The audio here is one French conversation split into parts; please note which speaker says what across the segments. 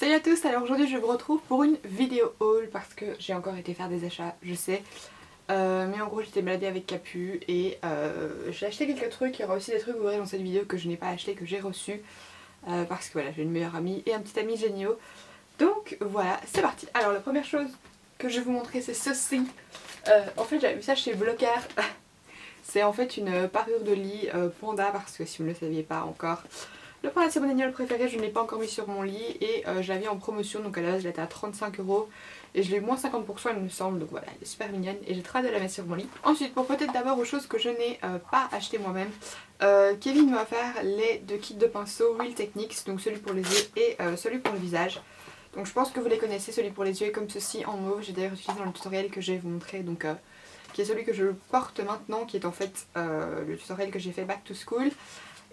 Speaker 1: Salut à tous, alors aujourd'hui je vous retrouve pour une vidéo haul parce que j'ai encore été faire des achats, je sais. Mais en gros j'étais baladée avec Capu et j'ai acheté quelques trucs. Il y aura aussi des trucs vous verrez dans cette vidéo que je n'ai pas acheté, que j'ai reçu. Parce que voilà, j'ai une meilleure amie et un petit ami géniaux. Donc voilà, c'est parti. Alors la première chose que je vais vous montrer c'est ceci. En fait j'avais vu ça chez Blocker. C'est en fait une parure de lit Panda parce que si vous ne le saviez pas encore, le Panda c'est mon animal préféré, je ne l'ai pas encore mis sur mon lit et je l'avais en promotion, donc à la base elle était à 35 € et je l'ai eu moins 50% il me semble, donc voilà, elle est super mignonne et j'ai très hâte de la mettre sur mon lit. Ensuite, pour peut-être d'abord aux choses que je n'ai pas acheté moi-même, Kevin m'a offert les deux kits de pinceaux Real Techniques, donc celui pour les yeux et celui pour le visage. Donc je pense que vous les connaissez, celui pour les yeux est comme ceci en mauve, j'ai d'ailleurs utilisé dans le tutoriel que je vais vous montrer, donc qui est celui que je porte maintenant, qui est en fait le tutoriel que j'ai fait Back to School.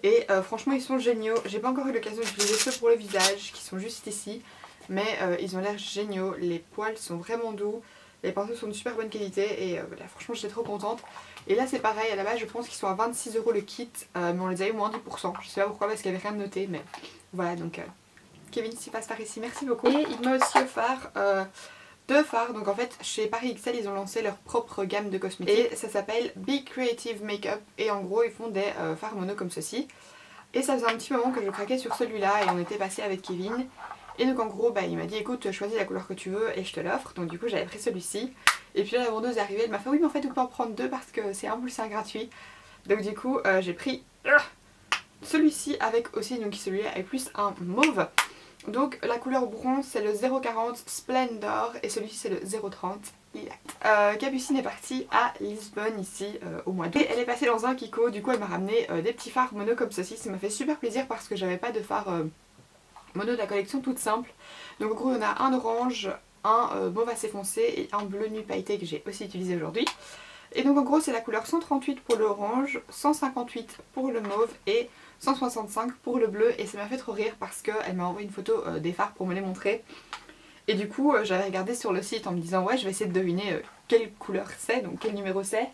Speaker 1: Et franchement ils sont géniaux, j'ai pas encore eu l'occasion d'utiliser ceux pour le visage qui sont juste ici. Mais ils ont l'air géniaux, les poils sont vraiment doux, les pinceaux sont de super bonne qualité et là franchement j'étais trop contente. Et là c'est pareil, à la base je pense qu'ils sont à 26 € le kit, mais on les a eu moins 10%. Je sais pas pourquoi parce qu'il n'y avait rien de noté, mais voilà donc Kevin s'y passe par ici, merci beaucoup. Et il m'a aussi offert deux fards, donc en fait chez Paris XL ils ont lancé leur propre gamme de cosmétiques et ça s'appelle Be Creative Makeup et en gros ils font des fards mono comme ceci. Et ça faisait un petit moment que je craquais sur celui-là et on était passé avec Kevin. Et donc en gros il m'a dit écoute choisis la couleur que tu veux et je te l'offre. Donc du coup j'avais pris celui-ci. Et puis là la vendeuse est arrivée, elle m'a fait oui mais en fait tu peux en prendre deux parce que c'est un plus un gratuit. Donc du coup j'ai pris celui-ci avec aussi donc celui-là est plus un mauve. Donc la couleur bronze c'est le 040 Splendor et celui-ci c'est le 030 Lilac. Capucine est partie à Lisbonne ici au mois d'août. Et elle est passée dans un Kiko, du coup elle m'a ramené des petits fards mono comme ceci. Ça m'a fait super plaisir parce que j'avais pas de fards mono de la collection toute simple. Donc en gros on a un orange, un mauve assez foncé et un bleu nuit pailleté que j'ai aussi utilisé aujourd'hui. Et donc en gros c'est la couleur 138 pour l'orange, 158 pour le mauve et 165 pour le bleu. Et ça m'a fait trop rire parce qu'elle m'a envoyé une photo des fards pour me les montrer. Et du coup j'avais regardé sur le site en me disant ouais je vais essayer de deviner quelle couleur c'est, donc quel numéro c'est.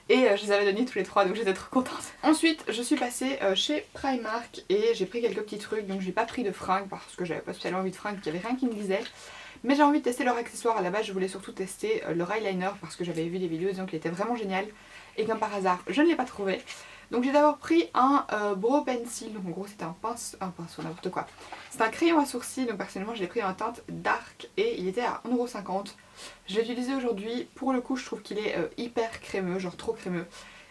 Speaker 1: Et je les avais donnés tous les trois donc j'étais trop contente. Ensuite je suis passée chez Primark et j'ai pris quelques petits trucs. Donc j'ai pas pris de fringues parce que j'avais pas spécialement envie de fringues, il n'y avait rien qui me disait. Mais j'ai envie de tester leur accessoire. À la base je voulais surtout tester leur eyeliner parce que j'avais vu des vidéos disant qu'il était vraiment génial. Et comme par hasard je ne l'ai pas trouvé. Donc j'ai d'abord pris un brow pencil, donc en gros c'était un pinceau, n'importe quoi. C'est un crayon à sourcils, donc personnellement je l'ai pris en teinte dark et il était à 1,50 €. Je l'ai utilisé aujourd'hui, pour le coup je trouve qu'il est hyper crémeux, genre trop crémeux.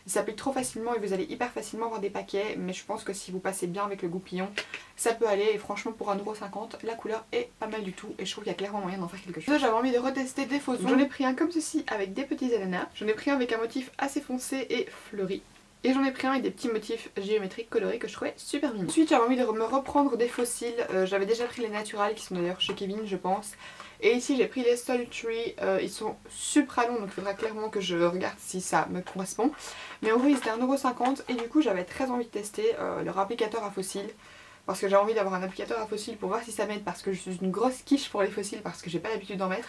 Speaker 1: Il s'applique trop facilement et vous allez hyper facilement avoir des paquets, mais je pense que si vous passez bien avec le goupillon, ça peut aller. Et franchement pour 1,50 € la couleur est pas mal du tout et je trouve qu'il y a clairement moyen d'en faire quelque chose. J'avais envie de retester des faux ongles. J'en ai pris un comme ceci avec des petits ananas, j'en ai pris un avec un motif assez foncé et fleuri. Et j'en ai pris un avec des petits motifs géométriques colorés que je trouvais super mignons. Ensuite j'avais envie de me reprendre des fossiles. J'avais déjà pris les naturels qui sont d'ailleurs chez Kevin je pense. Et ici j'ai pris les Sultry, ils sont super longs donc il faudra clairement que je regarde si ça me correspond. Mais en gros ils étaient à 1,50 € et du coup j'avais très envie de tester leur applicateur à fossiles. Parce que j'ai envie d'avoir un applicateur à fossiles pour voir si ça m'aide parce que je suis une grosse quiche pour les fossiles parce que j'ai pas l'habitude d'en mettre.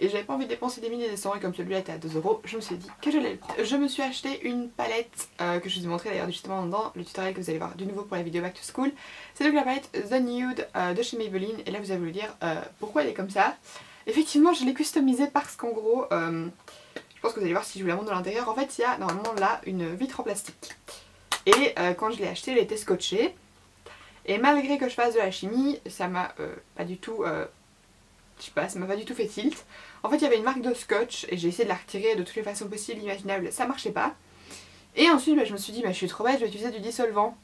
Speaker 1: Et j'avais pas envie de dépenser des milliers et des cents et comme celui-là était à 2 €, je me suis dit que j'allais le prendre. Je me suis acheté une palette que je vous ai montré d'ailleurs justement dans le tutoriel que vous allez voir de nouveau pour la vidéo Back to School. C'est donc la palette The Nude de chez Maybelline et là vous allez vous dire pourquoi elle est comme ça. Effectivement je l'ai customisée parce qu'en gros, je pense que vous allez voir si je vous la montre de l'intérieur, en fait il y a normalement là une vitre en plastique. Et quand je l'ai achetée elle était scotchée. Et malgré que je fasse de la chimie, ça m'a pas du tout... je sais pas, ça m'a pas du tout fait tilt. En fait il y avait une marque de scotch et j'ai essayé de la retirer de toutes les façons possibles, imaginables, ça marchait pas. Et ensuite je me suis dit je suis trop bête, je vais utiliser du dissolvant.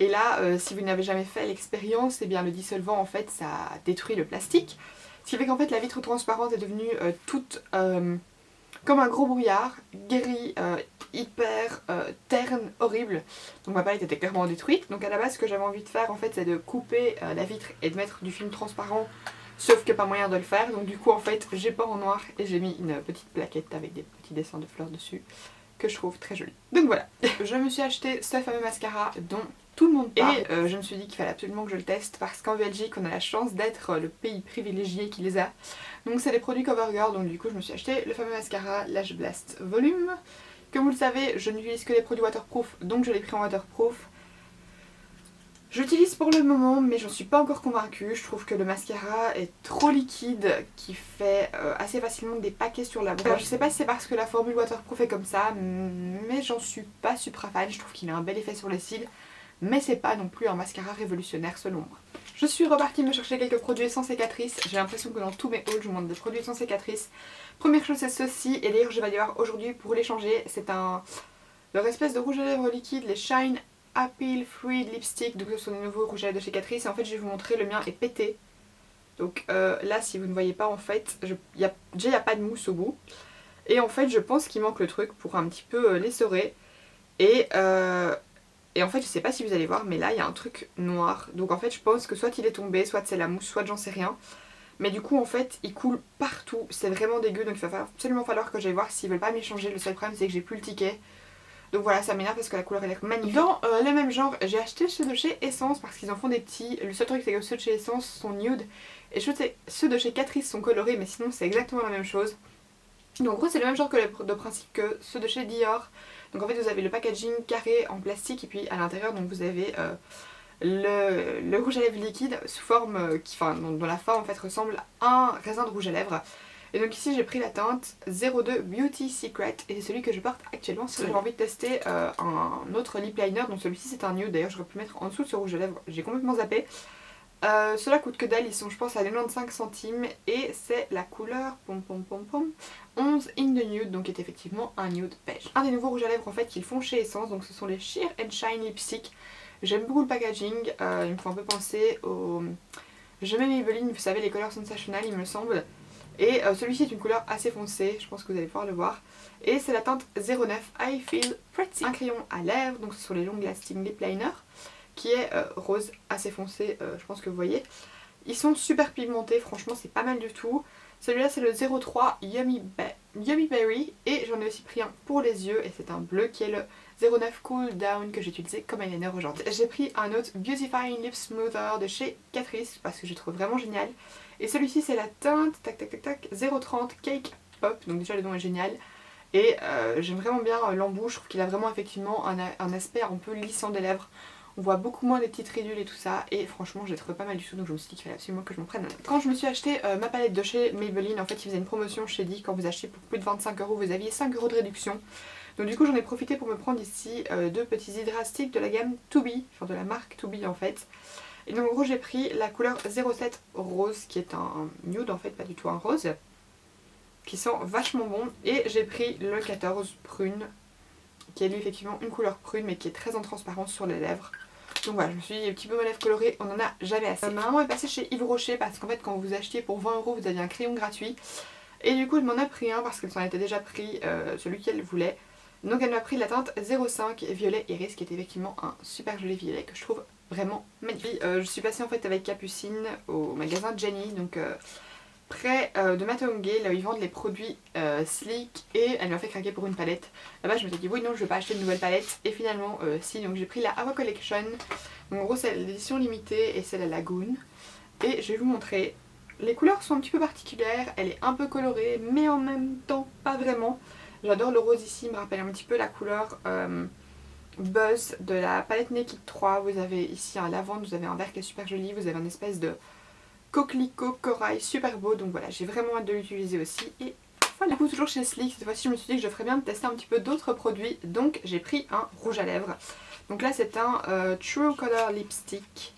Speaker 1: Et là si vous n'avez jamais fait l'expérience, et bien le dissolvant en fait ça détruit le plastique. Ce qui fait qu'en fait la vitre transparente est devenue toute comme un gros brouillard, gris, hyper terne, horrible. Donc ma palette était clairement détruite. Donc à la base ce que j'avais envie de faire en fait c'est de couper la vitre et de mettre du film transparent. Sauf qu'il n'y a pas moyen de le faire. Donc du coup en fait j'ai peint en noir et j'ai mis une petite plaquette avec des petits dessins de fleurs dessus. Que je trouve très joli. Donc voilà. Je me suis acheté ce fameux mascara dont tout le monde parle. Et je me suis dit qu'il fallait absolument que je le teste parce qu'en Belgique on a la chance d'être le pays privilégié qui les a. Donc c'est des produits CoverGirl, donc du coup je me suis acheté le fameux mascara Lash Blast Volume. Comme vous le savez je n'utilise que des produits waterproof donc je l'ai pris en waterproof. J'utilise pour le moment mais j'en suis pas encore convaincue. Je trouve que le mascara est trop liquide qui fait assez facilement des paquets sur la broche. Je sais pas si c'est parce que la formule waterproof est comme ça mais j'en suis pas super fan. Je trouve qu'il a un bel effet sur les cils mais c'est pas non plus un mascara révolutionnaire selon moi. Je suis repartie me chercher quelques produits sans cicatrices. J'ai l'impression que dans tous mes hauls je vous montre des produits sans cicatrices. Première chose c'est ceci et d'ailleurs je vais aller voir aujourd'hui pour les changer. C'est leur espèce de rouge à lèvres liquide, les Shine Appeal Fluid Lipstick, donc ce sont des nouveaux rouges à lèvres de chez Catrice et en fait je vais vous montrer, le mien est pété. Donc là si vous ne voyez pas en fait, déjà il n'y a pas de mousse au bout. Et en fait je pense qu'il manque le truc pour un petit peu l'essorer. Et en fait je sais pas si vous allez voir mais là il y a un truc noir. Donc en fait je pense que soit il est tombé, soit c'est la mousse, soit j'en sais rien. Mais du coup en fait il coule partout, c'est vraiment dégueu donc il va absolument falloir que j'aille voir s'ils veulent pas m'y changer. Le seul problème c'est que j'ai plus le ticket. Donc voilà, ça m'énerve parce que la couleur elle est magnifique. Dans le même genre, j'ai acheté ceux de chez Essence parce qu'ils en font des petits. Le seul truc c'est que ceux de chez Essence sont nude et ceux de chez Catrice sont colorés mais sinon c'est exactement la même chose. Donc en gros c'est le même genre que de principe que ceux de chez Dior. Donc en fait vous avez le packaging carré en plastique et puis à l'intérieur donc vous avez le rouge à lèvres liquide sous forme dont la forme en fait ressemble à un raisin de rouge à lèvres. Et donc ici j'ai pris la teinte 02 Beauty Secret et c'est celui que je porte actuellement. J'ai envie de tester un autre lip liner, donc celui-ci c'est un nude, d'ailleurs j'aurais pu mettre en dessous de ce rouge à lèvres, j'ai complètement zappé. Ceux-là coûtent que dalle, ils sont je pense à 95 centimes et c'est la couleur 11 in the nude, donc est effectivement un nude beige. Un des nouveaux rouges à lèvres en fait qu'ils font chez Essence, donc ce sont les Sheer and Shine Lipstick. J'aime beaucoup le packaging, il me fait un peu penser au... Je mets Maybelline, vous savez les couleurs Sensational il me semble. Et celui-ci est une couleur assez foncée, je pense que vous allez pouvoir le voir. Et c'est la teinte 09 I Feel Pretty. Un crayon à lèvres, donc ce sont les Long Lasting Lip Liner, qui est rose assez foncé, je pense que vous voyez. Ils sont super pigmentés, franchement c'est pas mal du tout. Celui-là c'est le 03 Yummy Berry et j'en ai aussi pris un pour les yeux et c'est un bleu qui est le 09 Cool Down que j'ai utilisé comme eyeliner aujourd'hui. J'ai pris un autre Beautifying Lip Smoother de chez Catrice parce que je trouve vraiment génial. Et celui-ci c'est la teinte 030 Cake Pop, donc déjà le nom est génial. Et j'aime vraiment bien l'embout, je trouve qu'il a vraiment effectivement un aspect un peu lissant des lèvres. On voit beaucoup moins les petites ridules et tout ça et franchement j'ai trouvé pas mal du tout donc je me suis dit qu'il fallait absolument que je m'en prenne. Quand je me suis acheté ma palette de chez Maybelline, en fait ils faisaient une promotion chez Di, quand vous achetez pour plus de 25 € vous aviez 5 € de réduction. Donc du coup j'en ai profité pour me prendre ici deux petits hydrastiques de la gamme To Be, enfin de la marque To Be en fait. Et donc en gros j'ai pris la couleur 07 Rose qui est un nude en fait, pas du tout un rose, qui sent vachement bon. Et j'ai pris le 14 Prune qui est lui effectivement une couleur prune mais qui est très en transparence sur les lèvres. Donc voilà, je me suis dit, un petit peu mes lèvres colorées, on en a jamais assez. Ma maman est passée chez Yves Rocher parce qu'en fait quand vous achetiez pour 20 € vous aviez un crayon gratuit. Et du coup elle m'en a pris un parce qu'elle s'en était déjà pris celui qu'elle voulait. Donc elle m'a pris la teinte 05 Violet Iris qui est effectivement un super joli violet que je trouve vraiment magnifique. Je suis passée en fait avec Capucine au magasin Jenny, donc près de Matongay, là où ils vendent les produits sleek, et elle m'a fait craquer pour une palette. Là-bas je me suis dit oui non je vais pas acheter une nouvelle palette et finalement si, donc j'ai pris la Ava Collection. Donc en gros c'est l'édition limitée et c'est la Lagoon. Et je vais vous montrer. Les couleurs sont un petit peu particulières, elle est un peu colorée mais en même temps pas vraiment. J'adore le rose ici, il me rappelle un petit peu la couleur Buzz de la palette Naked 3. Vous avez ici un lavande, vous avez un vert qui est super joli, vous avez une espèce de coquelicot corail super beau. Donc voilà, j'ai vraiment hâte de l'utiliser aussi. Et voilà, du coup toujours chez Sleek, cette fois-ci je me suis dit que je ferais bien de tester un petit peu d'autres produits. Donc j'ai pris un rouge à lèvres. Donc là c'est un True Color Lipstick.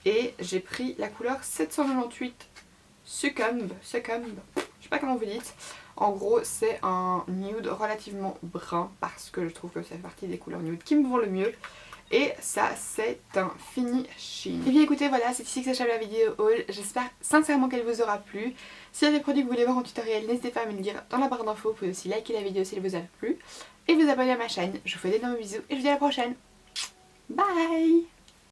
Speaker 1: Et j'ai pris la couleur 798 Succumb, je sais pas comment vous dites. En gros c'est un nude relativement brun parce que je trouve que ça fait partie des couleurs nude qui me vont le mieux. Et ça c'est un finishing. Et bien écoutez voilà, c'est ici que s'achève la vidéo haul. J'espère sincèrement qu'elle vous aura plu. S'il y a des produits que vous voulez voir en tutoriel, n'hésitez pas à me le dire dans la barre d'infos. Vous pouvez aussi liker la vidéo si elle vous a plu. Et vous abonner à ma chaîne. Je vous fais d'énormes bisous et je vous dis à la prochaine. Bye.